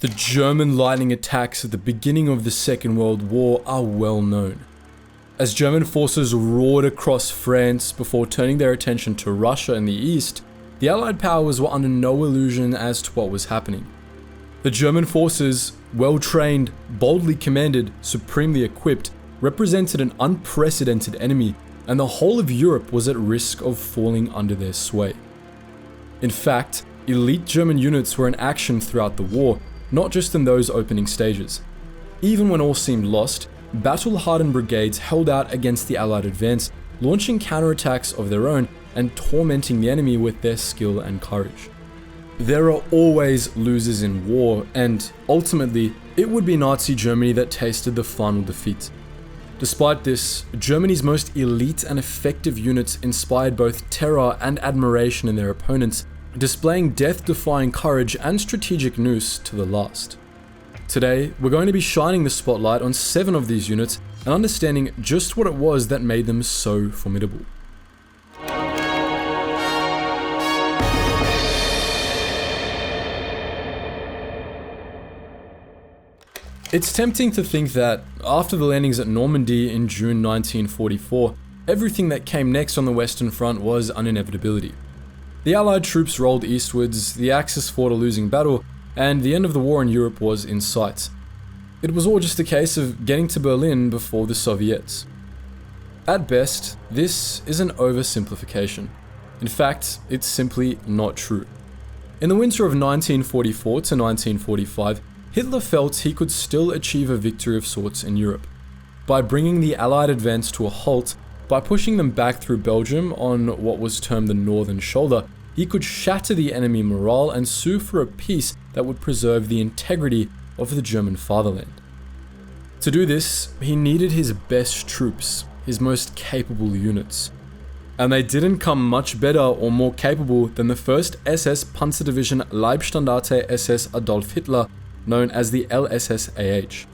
The German lightning attacks at the beginning of the Second World War are well known. As German forces roared across France before turning their attention to Russia in the east, the Allied powers were under no illusion as to what was happening. The German forces, well-trained, boldly commanded, supremely equipped, represented an unprecedented enemy, and the whole of Europe was at risk of falling under their sway. In fact, elite German units were in action throughout the war, not just in those opening stages. Even when all seemed lost, battle-hardened brigades held out against the Allied advance, launching counterattacks of their own and tormenting the enemy with their skill and courage. There are always losers in war, and ultimately, it would be Nazi Germany that tasted the final defeat. Despite this, Germany's most elite and effective units inspired both terror and admiration in their opponents, displaying death-defying courage and strategic nous to the last. Today, we're going to be shining the spotlight on 7 of these units and understanding just what it was that made them so formidable. It's tempting to think that, after the landings at Normandy in June 1944, everything that came next on the Western Front was an inevitability. The Allied troops rolled eastwards, the Axis fought a losing battle, and the end of the war in Europe was in sight. It was all just a case of getting to Berlin before the Soviets. At best, this is an oversimplification. In fact, it's simply not true. In the winter of 1944 to 1945, Hitler felt he could still achieve a victory of sorts in Europe. By bringing the Allied advance to a halt, by pushing them back through Belgium on what was termed the Northern Shoulder, he could shatter the enemy morale and sue for a peace that would preserve the integrity of the German fatherland. To do this, he needed his best troops, his most capable units. And they didn't come much better or more capable than the 1st SS Panzer Division Leibstandarte SS Adolf Hitler, known as the LSSAH.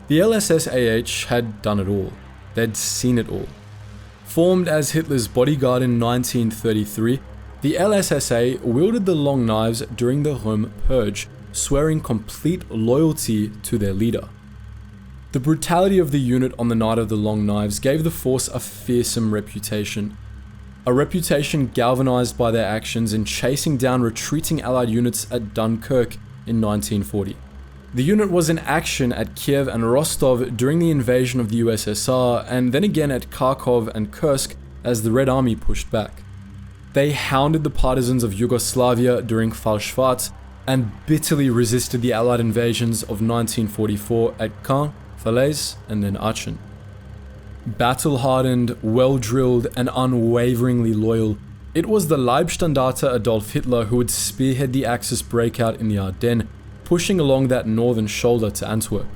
The LSSAH had done it all. They'd seen it all. Formed as Hitler's bodyguard in 1933, the LSSA wielded the long knives during the Röhm Purge, swearing complete loyalty to their leader. The brutality of the unit on the night of the long knives gave the force a fearsome reputation. A reputation galvanized by their actions in chasing down retreating Allied units at Dunkirk in 1940. The unit was in action at Kiev and Rostov during the invasion of the USSR, and then again at Kharkov and Kursk as the Red Army pushed back. They hounded the partisans of Yugoslavia during Fallschirmjäger and bitterly resisted the Allied invasions of 1944 at Caen, Falaise, and then Aachen. Battle-hardened, well-drilled, and unwaveringly loyal, it was the Leibstandarte Adolf Hitler who would spearhead the Axis breakout in the Ardennes, pushing along that northern shoulder to Antwerp.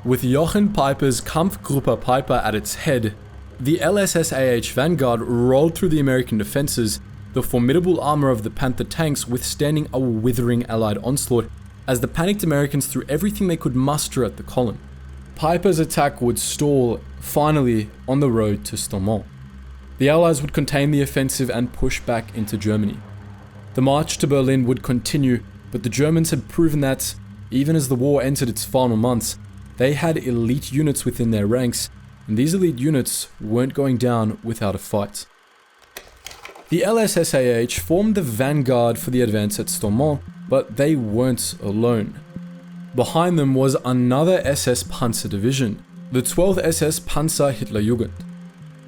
With Jochen Peiper's Kampfgruppe Peiper at its head, the LSSAH vanguard rolled through the American defenses, the formidable armor of the Panther tanks withstanding a withering Allied onslaught as the panicked Americans threw everything they could muster at the column. Peiper's attack would stall, finally, on the road to Stourmont. The Allies would contain the offensive and push back into Germany. The march to Berlin would continue, but the Germans had proven that, even as the war entered its final months, they had elite units within their ranks, and these elite units weren't going down without a fight. The LSSAH formed the vanguard for the advance at Stourmont, but they weren't alone. Behind them was another SS Panzer Division, the 12th SS Panzer-Hitlerjugend.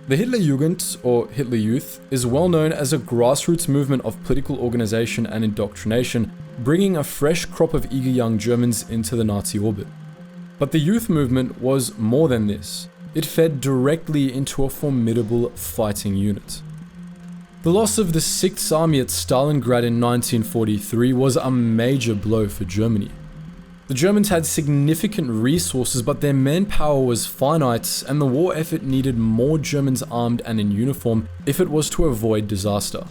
The Hitlerjugend, or Hitler Youth, is well known as a grassroots movement of political organization and indoctrination, bringing a fresh crop of eager young Germans into the Nazi orbit. But the youth movement was more than this. It fed directly into a formidable fighting unit. The loss of the 6th Army at Stalingrad in 1943 was a major blow for Germany. The Germans had significant resources, but their manpower was finite, and the war effort needed more Germans armed and in uniform if it was to avoid disaster.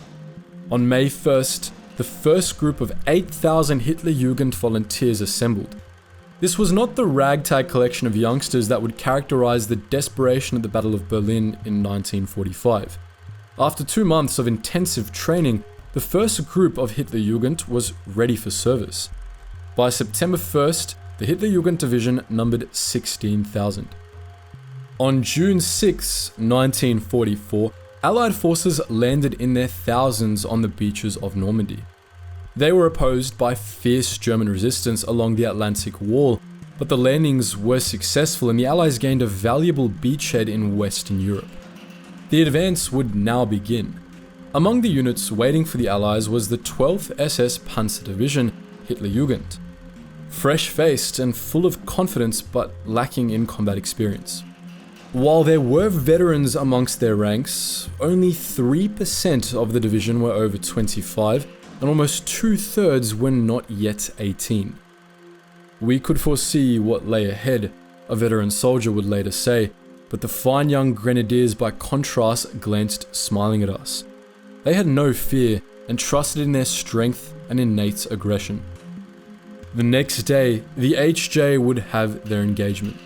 On May 1st, the first group of 8,000 Hitlerjugend volunteers assembled. This was not the ragtag collection of youngsters that would characterize the desperation at the Battle of Berlin in 1945. After 2 months of intensive training, the first group of Hitlerjugend was ready for service. By September 1st, the Hitlerjugend Division numbered 16,000. On June 6, 1944, Allied forces landed in their thousands on the beaches of Normandy. They were opposed by fierce German resistance along the Atlantic Wall, but the landings were successful and the Allies gained a valuable beachhead in Western Europe. The advance would now begin. Among the units waiting for the Allies was the 12th SS Panzer Division, Hitlerjugend. Fresh-faced and full of confidence but lacking in combat experience. While there were veterans amongst their ranks, only 3% of the division were over 25, and almost 2/3 were not yet 18. We could foresee what lay ahead, a veteran soldier would later say, but the fine young grenadiers by contrast glanced smiling at us. They had no fear and trusted in their strength and innate aggression. The next day, the HJ would have their engagement.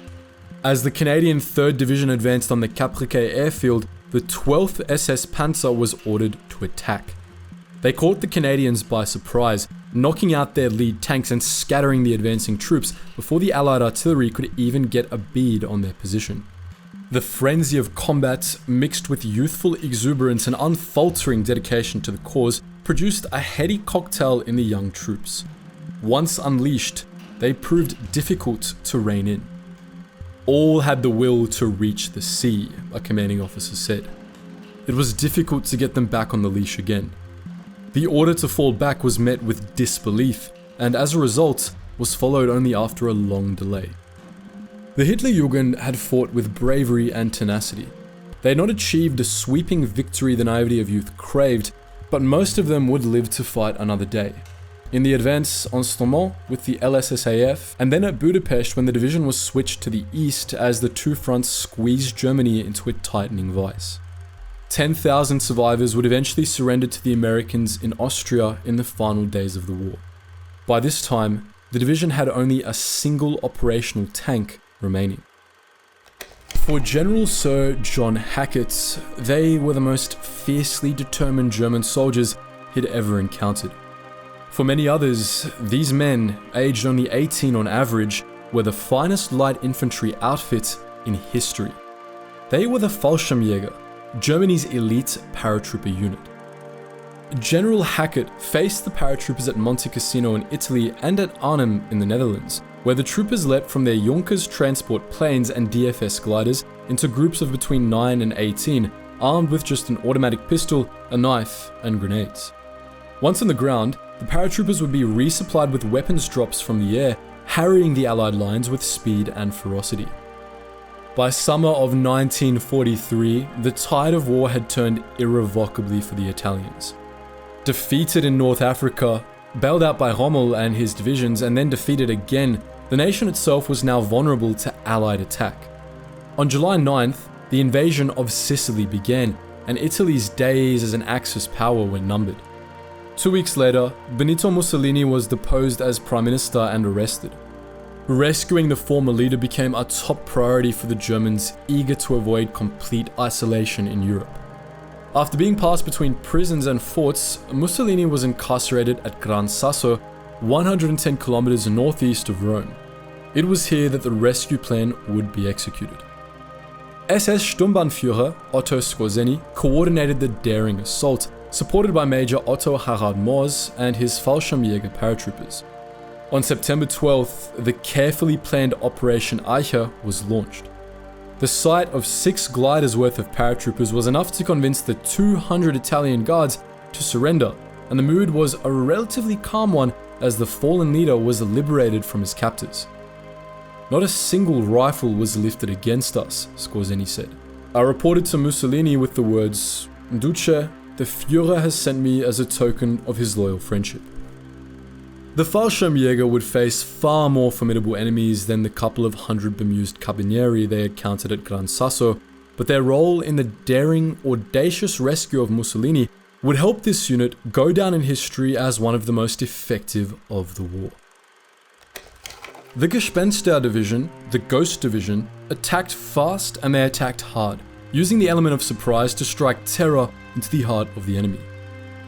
As the Canadian 3rd Division advanced on the Capriquet airfield, the 12th SS Panzer was ordered to attack. They caught the Canadians by surprise, knocking out their lead tanks and scattering the advancing troops before the Allied artillery could even get a bead on their position. The frenzy of combat, mixed with youthful exuberance and unfaltering dedication to the cause, produced a heady cocktail in the young troops. Once unleashed, they proved difficult to rein in. All had the will to reach the sea, a commanding officer said. It was difficult to get them back on the leash again. The order to fall back was met with disbelief, and as a result, was followed only after a long delay. The Hitlerjugend had fought with bravery and tenacity. They had not achieved a sweeping victory the naivety of youth craved, but most of them would live to fight another day. In the advance on Stoumont with the LSSAF, and then at Budapest when the division was switched to the east as the two fronts squeezed Germany into a tightening vice. 10,000 survivors would eventually surrender to the Americans in Austria in the final days of the war. By this time, the division had only a single operational tank remaining. For General Sir John Hackett, they were the most fiercely determined German soldiers he'd ever encountered. For many others, these men, aged only 18 on average, were the finest light infantry outfit in history. They were the Fallschirmjäger, Germany's elite paratrooper unit. General Hackett faced the paratroopers at Monte Cassino in Italy and at Arnhem in the Netherlands, where the troopers leapt from their Junkers transport planes and DFS gliders into groups of between 9 and 18, armed with just an automatic pistol, a knife, and grenades. Once on the ground, the paratroopers would be resupplied with weapons drops from the air, harrying the Allied lines with speed and ferocity. By summer of 1943, the tide of war had turned irrevocably for the Italians. Defeated in North Africa, bailed out by Rommel and his divisions, and then defeated again, the nation itself was now vulnerable to Allied attack. On July 9th, the invasion of Sicily began, and Italy's days as an Axis power were numbered. 2 weeks later, Benito Mussolini was deposed as Prime Minister and arrested. Rescuing the former leader became a top priority for the Germans, eager to avoid complete isolation in Europe. After being passed between prisons and forts, Mussolini was incarcerated at Gran Sasso, 110 kilometers northeast of Rome. It was here that the rescue plan would be executed. SS Sturmbannführer Otto Skorzeny coordinated the daring assault, supported by Major Otto Harald Moors and his Fallschirmjäger paratroopers. On September 12th, the carefully planned Operation Eicher was launched. The sight of 6 gliders worth of paratroopers was enough to convince the 200 Italian guards to surrender, and the mood was a relatively calm one as the fallen leader was liberated from his captors. Not a single rifle was lifted against us, Skorzeny said. I reported to Mussolini with the words, "Duce, the Führer has sent me as a token of his loyal friendship." The Fallschirmjäger would face far more formidable enemies than the couple of hundred bemused carabinieri they had counted at Gran Sasso, but their role in the daring, audacious rescue of Mussolini would help this unit go down in history as one of the most effective of the war. The Gespenster Division, the Ghost Division, attacked fast and they attacked hard, using the element of surprise to strike terror into the heart of the enemy.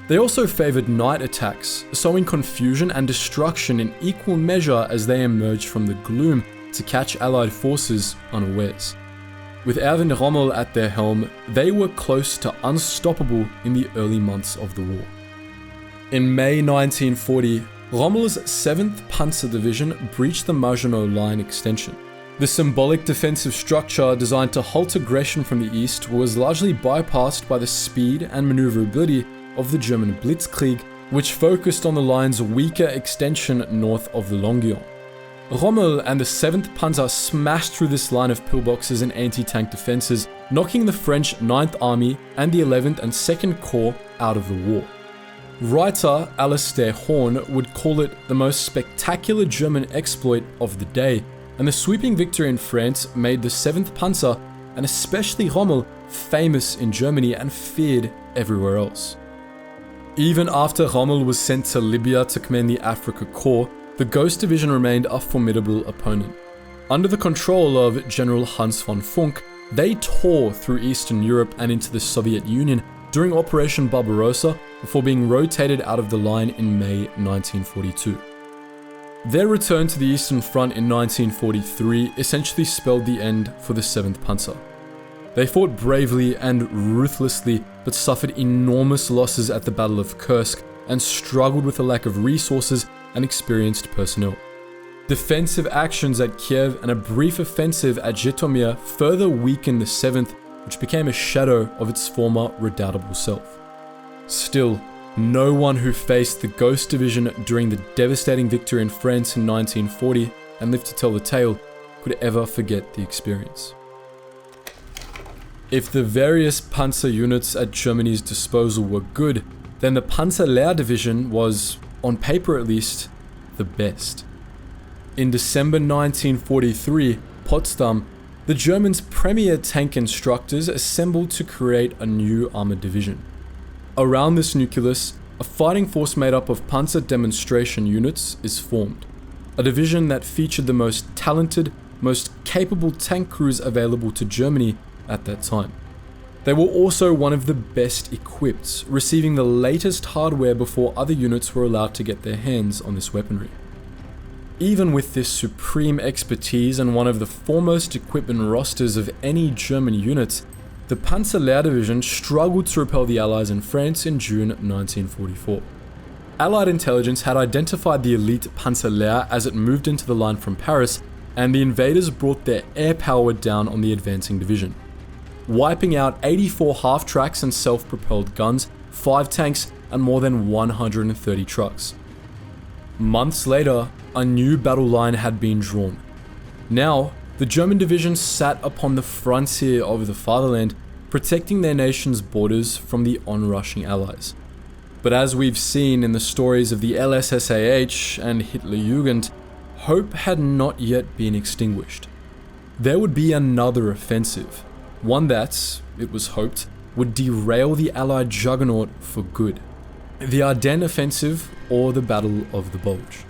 They also favoured night attacks, sowing confusion and destruction in equal measure as they emerged from the gloom to catch Allied forces unawares. With Erwin Rommel at their helm, they were close to unstoppable in the early months of the war. In May 1940, Rommel's 7th Panzer Division breached the Maginot Line extension. The symbolic defensive structure designed to halt aggression from the east was largely bypassed by the speed and maneuverability of the German Blitzkrieg, which focused on the line's weaker extension north of the Longuyon. Rommel and the 7th Panzer smashed through this line of pillboxes and anti-tank defenses, knocking the French 9th Army and the 11th and 2nd Corps out of the war. Writer Alistair Horn would call it the most spectacular German exploit of the day, and the sweeping victory in France made the 7th Panzer, and especially Rommel, famous in Germany and feared everywhere else. Even after Rommel was sent to Libya to command the Africa Corps, the Ghost Division remained a formidable opponent. Under the control of General Hans von Funk, they tore through Eastern Europe and into the Soviet Union during Operation Barbarossa before being rotated out of the line in May 1942. Their return to the Eastern Front in 1943 essentially spelled the end for the 7th Panzer. They fought bravely and ruthlessly, but suffered enormous losses at the Battle of Kursk and struggled with a lack of resources and experienced personnel. Defensive actions at Kiev and a brief offensive at Zhytomyr further weakened the 7th, which became a shadow of its former redoubtable self. Still, no one who faced the Ghost Division during the devastating victory in France in 1940 and lived to tell the tale could ever forget the experience. If the various panzer units at Germany's disposal were good, then the Panzer-Lehr-Division was, on paper at least, the best. In December 1943, Potsdam, the Germans' premier tank instructors assembled to create a new armoured division. Around this nucleus, a fighting force made up of panzer demonstration units is formed, a division that featured the most talented, most capable tank crews available to Germany at that time. They were also one of the best equipped, receiving the latest hardware before other units were allowed to get their hands on this weaponry. Even with this supreme expertise and one of the foremost equipment rosters of any German unit, the Panzer-Lehr-Division struggled to repel the Allies in France in June 1944. Allied intelligence had identified the elite Panzer-Lehr as it moved into the line from Paris, and the invaders brought their air power down on the advancing division, wiping out 84 half-tracks and self-propelled guns, 5 tanks, and more than 130 trucks. Months later, a new battle line had been drawn. Now, the German division sat upon the frontier of the fatherland, protecting their nation's borders from the onrushing Allies. But as we've seen in the stories of the LSSAH and Hitlerjugend, hope had not yet been extinguished. There would be another offensive, one that, it was hoped, would derail the Allied juggernaut for good. The Ardennes Offensive, or the Battle of the Bulge.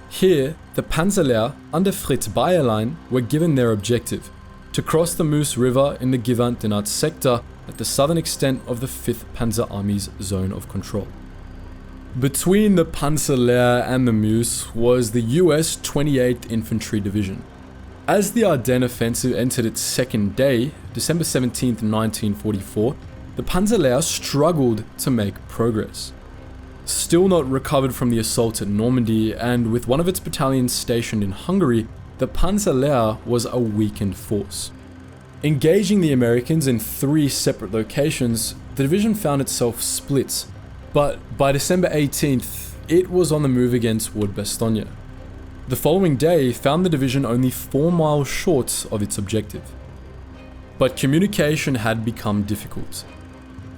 Here, the Panzer-Lehr under Fritz Bayerlein were given their objective, to cross the Meuse River in the Gewandtenat sector at the southern extent of the 5th Panzer Army's zone of control. Between the Panzer-Lehr and the Meuse was the US 28th Infantry Division. As the Ardennes Offensive entered its second day, December 17, 1944, the Panzer-Lehr struggled to make progress. Still not recovered from the assault at Normandy, and with one of its battalions stationed in Hungary, the Panzer-Lehr was a weakened force. Engaging the Americans in 3 separate locations, the division found itself split, but by December 18th, it was on the move again toward Bastogne. The following day found the division only 4 miles short of its objective. But communication had become difficult.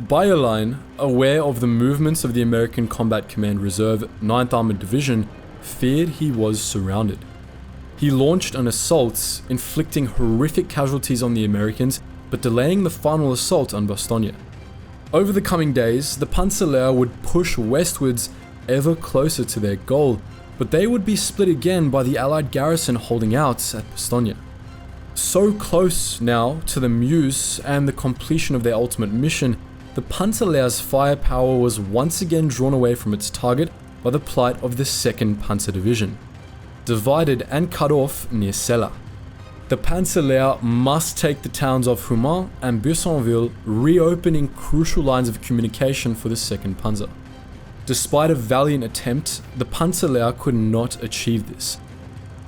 Bayerlein, aware of the movements of the American Combat Command Reserve 9th Armored Division, feared he was surrounded. He launched an assault, inflicting horrific casualties on the Americans, but delaying the final assault on Bastogne. Over the coming days, the Panzer-Lehr would push westwards ever closer to their goal, but they would be split again by the Allied garrison holding out at Bastogne. So close now to the Meuse and the completion of their ultimate mission, the Panzer-Lehr's firepower was once again drawn away from its target by the plight of the 2nd Panzer Division, divided and cut off near Celle. The Panzer-Lehr must take the towns of Humain and Buissonville, reopening crucial lines of communication for the 2nd Panzer. Despite a valiant attempt, the Panzer-Lehr could not achieve this.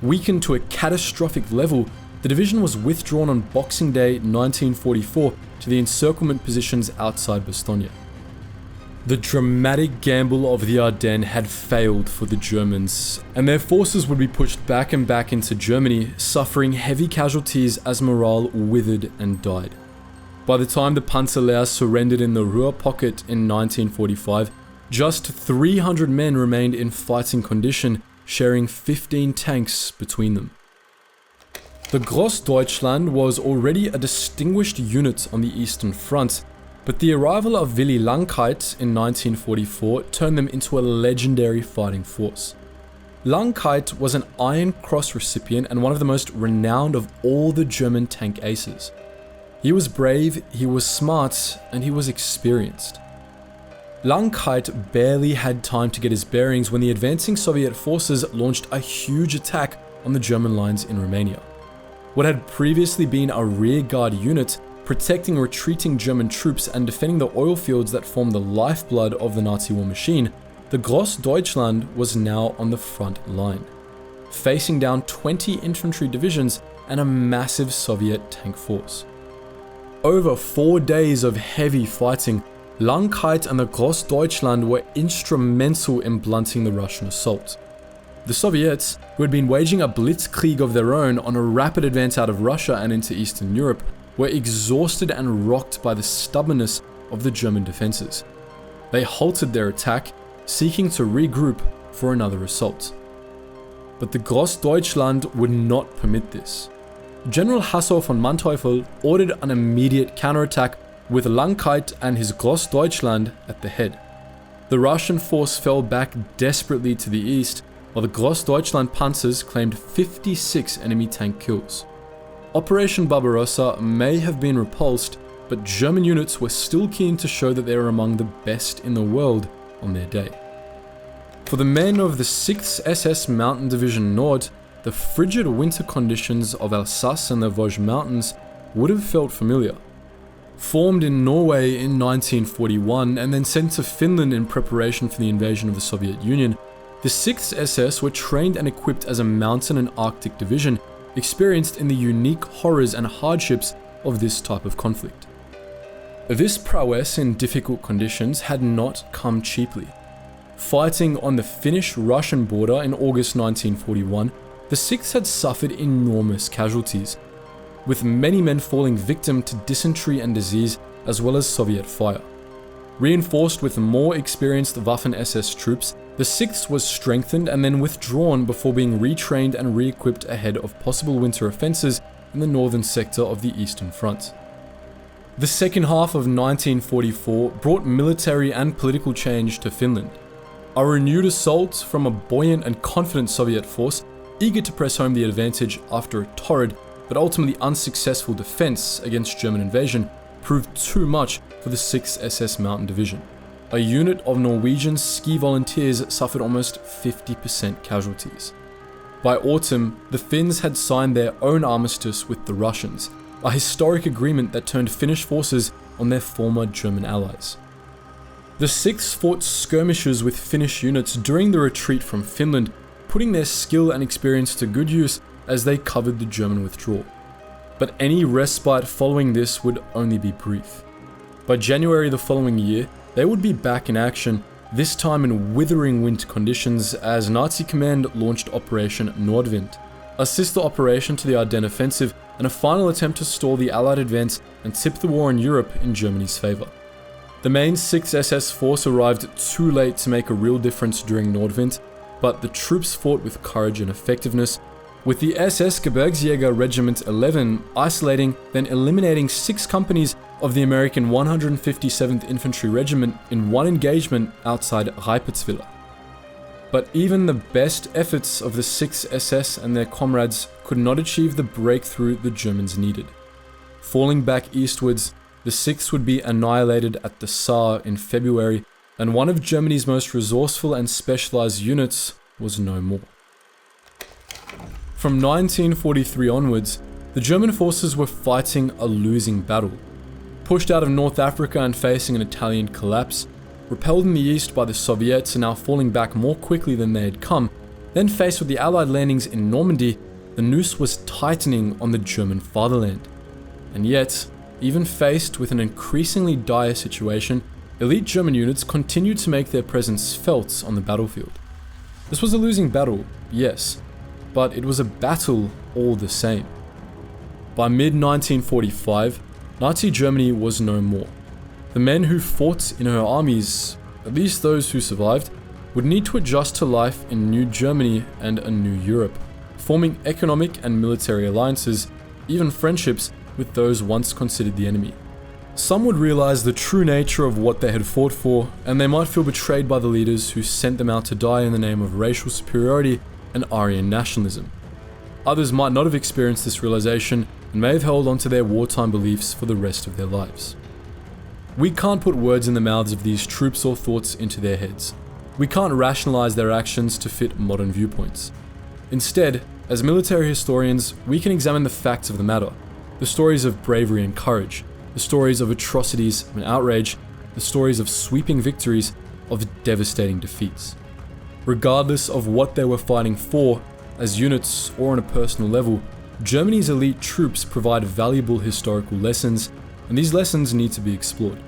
Weakened to a catastrophic level, the division was withdrawn on Boxing Day 1944 to the encirclement positions outside Bastogne. The dramatic gamble of the Ardennes had failed for the Germans, and their forces would be pushed back and back into Germany, suffering heavy casualties as morale withered and died. By the time the Panzer-Lehr surrendered in the Ruhr pocket in 1945, just 300 men remained in fighting condition, sharing 15 tanks between them. The Grossdeutschland was already a distinguished unit on the Eastern Front, but the arrival of Willy Langkeit in 1944 turned them into a legendary fighting force. Langkeit was an Iron Cross recipient and one of the most renowned of all the German tank aces. He was brave, he was smart, and he was experienced. Langkeit barely had time to get his bearings when the advancing Soviet forces launched a huge attack on the German lines in Romania. What had previously been a rearguard unit, protecting retreating German troops and defending the oil fields that formed the lifeblood of the Nazi war machine, the Grossdeutschland was now on the front line, facing down 20 infantry divisions and a massive Soviet tank force. Over 4 days of heavy fighting, Langkeit and the Grossdeutschland were instrumental in blunting the Russian assault. The Soviets, who had been waging a blitzkrieg of their own on a rapid advance out of Russia and into Eastern Europe, were exhausted and rocked by the stubbornness of the German defenses. They halted their attack, seeking to regroup for another assault. But the Grossdeutschland would not permit this. General Hasso von Manteuffel ordered an immediate counterattack with Langkeit and his Grossdeutschland at the head. The Russian force fell back desperately to the east, while the Grossdeutschland panzers claimed 56 enemy tank kills. Operation Barbarossa may have been repulsed, but German units were still keen to show that they were among the best in the world on their day. For the men of the 6th SS Mountain Division Nord, the frigid winter conditions of Alsace and the Vosges Mountains would have felt familiar. Formed in Norway in 1941 and then sent to Finland in preparation for the invasion of the Soviet Union, the 6th SS were trained and equipped as a mountain and Arctic division, experienced in the unique horrors and hardships of this type of conflict. This prowess in difficult conditions had not come cheaply. Fighting on the Finnish-Russian border in August 1941, the 6th had suffered enormous casualties, with many men falling victim to dysentery and disease as well as Soviet fire. Reinforced with more experienced Waffen-SS troops, the 6th was strengthened and then withdrawn before being retrained and re-equipped ahead of possible winter offences in the northern sector of the Eastern Front. The second half of 1944 brought military and political change to Finland. A renewed assault from a buoyant and confident Soviet force, eager to press home the advantage after a torrid but ultimately unsuccessful defense against German invasion, proved too much for the 6th SS Mountain Division. A unit of Norwegian ski volunteers suffered almost 50% casualties. By autumn, the Finns had signed their own armistice with the Russians, a historic agreement that turned Finnish forces on their former German allies. The 6th fought skirmishes with Finnish units during the retreat from Finland, putting their skill and experience to good use as they covered the German withdrawal. But any respite following this would only be brief. By January the following year, they would be back in action, this time in withering winter conditions as Nazi command launched Operation Nordwind, a sister operation to the Ardennes offensive and a final attempt to stall the Allied advance and tip the war in Europe in Germany's favour. The main 6th SS force arrived too late to make a real difference during Nordwind, but the troops fought with courage and effectiveness, with the SS Gebirgsjäger Regiment 11 isolating, then eliminating 6 companies of the American 157th Infantry Regiment in one engagement outside Reipertswiller. But even the best efforts of the 6th SS and their comrades could not achieve the breakthrough the Germans needed. Falling back eastwards, the 6th would be annihilated at the Saar in February, and one of Germany's most resourceful and specialized units was no more. From 1943 onwards, the German forces were fighting a losing battle. Pushed out of North Africa and facing an Italian collapse, repelled in the east by the Soviets and now falling back more quickly than they had come, then faced with the Allied landings in Normandy, the noose was tightening on the German fatherland. And yet, even faced with an increasingly dire situation, elite German units continued to make their presence felt on the battlefield. This was a losing battle, yes, but it was a battle all the same. By mid-1945, Nazi Germany was no more. The men who fought in her armies, at least those who survived, would need to adjust to life in New Germany and a new Europe, forming economic and military alliances, even friendships with those once considered the enemy. Some would realize the true nature of what they had fought for, and they might feel betrayed by the leaders who sent them out to die in the name of racial superiority and Aryan nationalism. Others might not have experienced this realization and may have held on to their wartime beliefs for the rest of their lives. We can't put words in the mouths of these troops or thoughts into their heads. We can't rationalize their actions to fit modern viewpoints. Instead, as military historians, we can examine the facts of the matter, the stories of bravery and courage, the stories of atrocities and outrage, the stories of sweeping victories, of devastating defeats. Regardless of what they were fighting for, as units or on a personal level, Germany's elite troops provide valuable historical lessons, and these lessons need to be explored.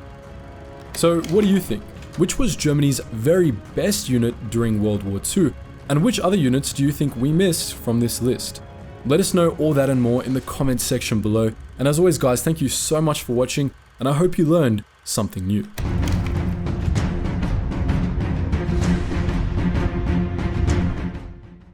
So, what do you think? Which was Germany's very best unit during World War II, and which other units do you think we missed from this list? Let us know all that and more in the comments section below, and as always guys, thank you so much for watching, and I hope you learned something new.